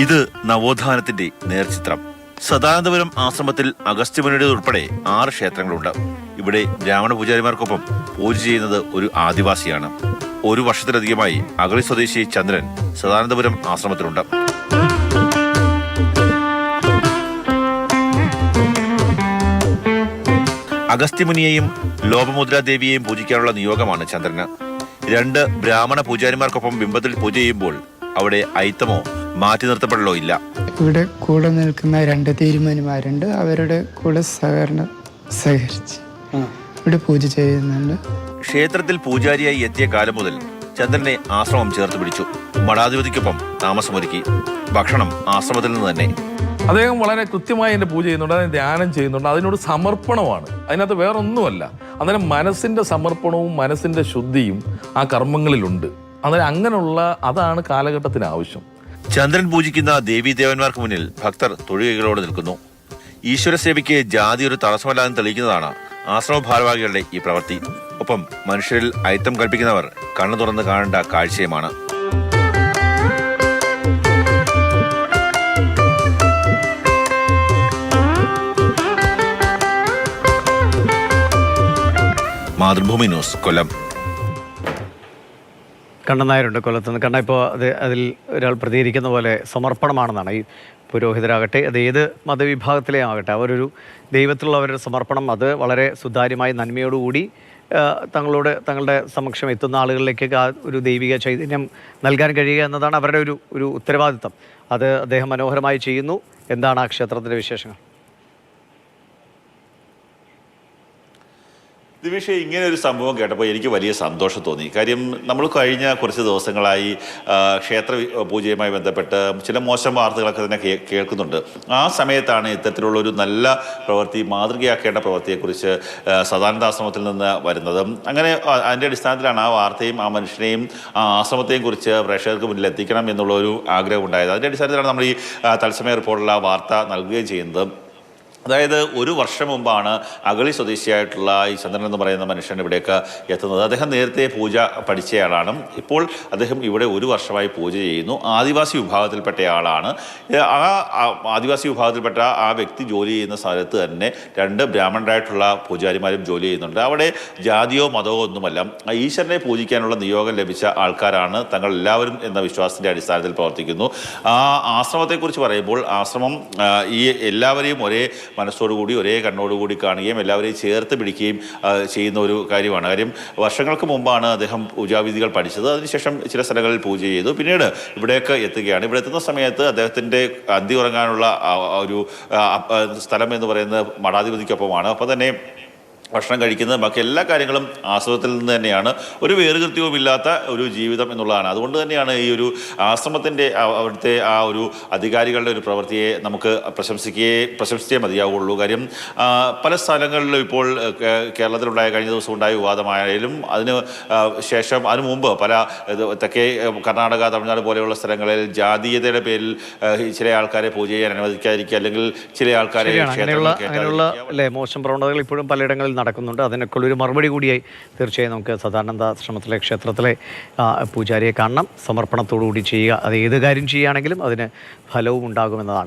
ഇത് നവോത്ഥാനത്തിന്റെ നേർചിത്രം. സദാനന്ദപുരം ആശ്രമത്തിൽ അഗസ്ത്യമുനിയുടെ ഉൾപ്പെടെ 6 ക്ഷേത്രങ്ങളുണ്ട്. ഇവിടെ ബ്രാഹ്മണ പൂജാരിമാർക്കൊപ്പം പൂജ ചെയ്യുന്നത് ഒരു ആദിവാസിയാണ്. 1 വർഷത്തിലധികമായി അഗളി സ്വദേശി ചന്ദ്രൻ സദാനന്ദപുരം ആശ്രമത്തിലുണ്ട്. അഗസ്ത്യമുനിയെയും ലോപമുദ്രാദേവിയെയും പൂജിക്കാനുള്ള നിയോഗമാണ് ചന്ദ്രന്. 2 ബ്രാഹ്മണ പൂജാരിമാർക്കൊപ്പം ബിംബത്തിൽ പൂജ ചെയ്യുമ്പോൾ അവിടെ ഐത്തമോ മാറ്റി നിർത്തപ്പെടലോ ഇല്ല. ഇവിടെ കൂടെ നിൽക്കുന്ന 2 തീരുമാനിമാരുണ്ട്. അവരുടെ കൂടെ സഹകരിച്ച് ഇവിടെ പൂജ ചെയ്യുന്നുണ്ട്. ക്ഷേത്രത്തിൽ പൂജാരിയായി എത്തിയ കാലം മുതൽ ചന്ദ്രനെ ആശ്രമം ചേർത്ത് പിടിച്ചു. മഠാധിപതിക്കൊപ്പം താമസമൊരുക്കി. ഭക്ഷണം ആശ്രമത്തിൽ നിന്ന് തന്നെ. അദ്ദേഹം വളരെ കൃത്യമായി എൻ്റെ പൂജ ചെയ്യുന്നുണ്ട്, അതിന് ധ്യാനം ചെയ്യുന്നുണ്ട്. അതിനോട് സമർപ്പണമാണ്, അതിനകത്ത് വേറൊന്നുമല്ല. അന്നേരം മനസ്സിൻ്റെ സമർപ്പണവും മനസ്സിൻ്റെ ശുദ്ധിയും ആ കർമ്മങ്ങളിലുണ്ട്. അന്നേരം അങ്ങനെയുള്ള അതാണ് കാലഘട്ടത്തിന് ആവശ്യം. ചന്ദ്രൻ പൂജിക്കുന്ന ദേവീദേവന്മാർക്ക് മുന്നിൽ ഭക്തർ തൊഴുകൈകളോട് നിൽക്കുന്നു. ഈശ്വര സേവയ്ക്ക് ജാതി ഒരു തടസ്സമല്ലാതെ തെളിയിക്കുന്നതാണ് ആശ്രമ ഭാരവാഹികളുടെ ഈ പ്രവൃത്തി. ഒപ്പം മനുഷ്യരിൽ ഐത്തം കൽപ്പിക്കുന്നവർ കണ്ണു തുറന്ന് കാണേണ്ട കാഴ്ചയുമാണ്. മാതൃഭൂമി ന്യൂസ്, കൊല്ലം. കണ്ണൻ നായരുണ്ട് കൊല്ലത്തുനിന്ന്. കണ്ണ, ഇപ്പോൾ അതിൽ ഒരാൾ പ്രതികരിക്കുന്ന പോലെ സമർപ്പണമാണെന്നാണ്. ഈ പുരോഹിതരാകട്ടെ, അത് ഏത് മതവിഭാഗത്തിലേ ആകട്ടെ, അവരൊരു ദൈവത്തിലുള്ള അവരുടെ സമർപ്പണം അത് വളരെ സുതാര്യമായി നന്മയോടുകൂടി തങ്ങളുടെ സമക്ഷം എത്തുന്ന ആളുകളിലേക്കൊക്കെ ആ ഒരു ദൈവിക ചൈതന്യം നൽകാൻ കഴിയുക എന്നതാണ് അവരുടെ ഒരു ഉത്തരവാദിത്തം. അത് അദ്ദേഹം മനോഹരമായി ചെയ്യുന്നു. എന്താണ് ആ ക്ഷേത്രത്തിൻ്റെ വിശേഷങ്ങൾ? ദിവിഷേ, ഇങ്ങനെ ഒരു സംഭവം കേട്ടപ്പോൾ എനിക്ക് വലിയ സന്തോഷം തോന്നി. കാര്യം നമ്മൾ കഴിഞ്ഞ കുറച്ച് ദിവസങ്ങളായി ക്ഷേത്ര പൂജയുമായി ബന്ധപ്പെട്ട് ചില മോശം വാർത്തകളൊക്കെ തന്നെ കേൾക്കുന്നുണ്ട്. ആ സമയത്താണ് ഇത്തരത്തിലുള്ള ഒരു നല്ല പ്രവൃത്തി, മാതൃകയാക്കേണ്ട പ്രവൃത്തിയെക്കുറിച്ച് സദാനന്ദാശ്രമത്തിൽ നിന്ന് വരുന്നത്. അങ്ങനെ അതിൻ്റെ അടിസ്ഥാനത്തിലാണ് ആ വാർത്തയും ആ മനുഷ്യനെയും ആ ആശ്രമത്തെയും കുറിച്ച് പ്രേക്ഷകർക്ക് മുന്നിൽ എത്തിക്കണം എന്നുള്ളൊരു ആഗ്രഹം ഉണ്ടായത്. അതിൻ്റെ അടിസ്ഥാനത്തിലാണ് നമ്മൾ ഈ തത്സമയ റിപ്പോർട്ടിലുള്ള വാർത്ത നൽകുകയും ചെയ്യുന്നത്. അതായത് 1 വർഷം മുമ്പാണ് അഗളി സ്വദേശിയായിട്ടുള്ള ഈ ചന്ദ്രൻ എന്ന് പറയുന്ന മനുഷ്യൻ ഇവിടേക്ക് എത്തുന്നത്. അദ്ദേഹം നേരത്തെ പൂജ പഠിച്ചയാളാണ്. ഇപ്പോൾ അദ്ദേഹം ഇവിടെ 1 വർഷമായി പൂജ ചെയ്യുന്നു. ആദിവാസി വിഭാഗത്തിൽപ്പെട്ട ആളാണ്. ആ ആദിവാസി വിഭാഗത്തിൽപ്പെട്ട ആ വ്യക്തി ജോലി ചെയ്യുന്ന സ്ഥലത്ത് തന്നെ 2 ബ്രാഹ്മണരായിട്ടുള്ള പൂജാരിമാരും ജോലി ചെയ്യുന്നുണ്ട്. അവിടെ ജാതിയോ മതമോ ഒന്നുമല്ല, ഈശ്വരനെ പൂജിക്കാനുള്ള നിയോഗം ലഭിച്ച ആൾക്കാരാണ് തങ്ങൾ എല്ലാവരും എന്ന വിശ്വാസത്തിൻ്റെ അടിസ്ഥാനത്തിൽ പ്രവർത്തിക്കുന്നു. ആ ആശ്രമത്തെക്കുറിച്ച് പറയുമ്പോൾ ആശ്രമം ഈ എല്ലാവരെയും ഒരേ മനസ്സോടുകൂടി ഒരേ കണ്ണോടുകൂടി കാണുകയും എല്ലാവരെയും ചേർത്ത് പിടിക്കുകയും ചെയ്യുന്ന ഒരു കാര്യമാണ്. കാര്യം വർഷങ്ങൾക്ക് മുമ്പാണ് അദ്ദേഹം പൂജാവിധികൾ പഠിച്ചത്. അതിനുശേഷം ചില സ്ഥലങ്ങളിൽ പൂജ ചെയ്തു. പിന്നീട് ഇവിടേക്ക് എത്തുകയാണ്. ഇവിടെ എത്തുന്ന സമയത്ത് അദ്ദേഹത്തിൻ്റെ അന്തി ഉറങ്ങാനുള്ള ഒരു സ്ഥലം എന്ന് പറയുന്നത് മഠാധിപതിക്കൊപ്പമാണ്. അപ്പോൾ തന്നെ ഭക്ഷണം കഴിക്കുന്നത് ബാക്കി എല്ലാ കാര്യങ്ങളും ആശ്രമത്തിൽ നിന്ന് തന്നെയാണ്. ഒരു വേറുകൃത്യവുമില്ലാത്ത ഒരു ജീവിതം എന്നുള്ളതാണ്. അതുകൊണ്ട് തന്നെയാണ് ഈ ഒരു ആശ്രമത്തിൻ്റെ അവിടുത്തെ ആ ഒരു അധികാരികളുടെ ഒരു പ്രവൃത്തിയെ നമുക്ക് പ്രശംസിച്ചേ മതിയാവുള്ളൂ. കാര്യം പല സ്ഥലങ്ങളിലും ഇപ്പോൾ കേരളത്തിലുണ്ടായ കഴിഞ്ഞ ദിവസം ഉണ്ടായ വിവാദമായാലും അതിന് ശേഷം അതിനു മുമ്പ് പല തെക്കേ കർണാടക, തമിഴ്നാട് പോലെയുള്ള സ്ഥലങ്ങളിൽ ജാതീയതയുടെ പേരിൽ ചില ആൾക്കാരെ പൂജ ചെയ്യാൻ അനുവദിക്കാതിരിക്കുക, അല്ലെങ്കിൽ ചില ആൾക്കാരെ മോശം പ്രവണതകൾ ഇപ്പോഴും പലയിടങ്ങളിൽ നടക്കുന്നുണ്ട്. അതിനൊക്കെ ഒരു മറുപടി കൂടിയായി തീർച്ചയായും നമുക്ക് സദാനന്ദാശ്രമത്തിലെ ക്ഷേത്രത്തിലെ പൂജാരിയെ കാണണം. സമർപ്പണത്തോടു കൂടി ചെയ്യുക. അത് ഏത് കാര്യം ചെയ്യുകയാണെങ്കിലും അതിന് ഫലവും ഉണ്ടാകുമെന്നതാണ്.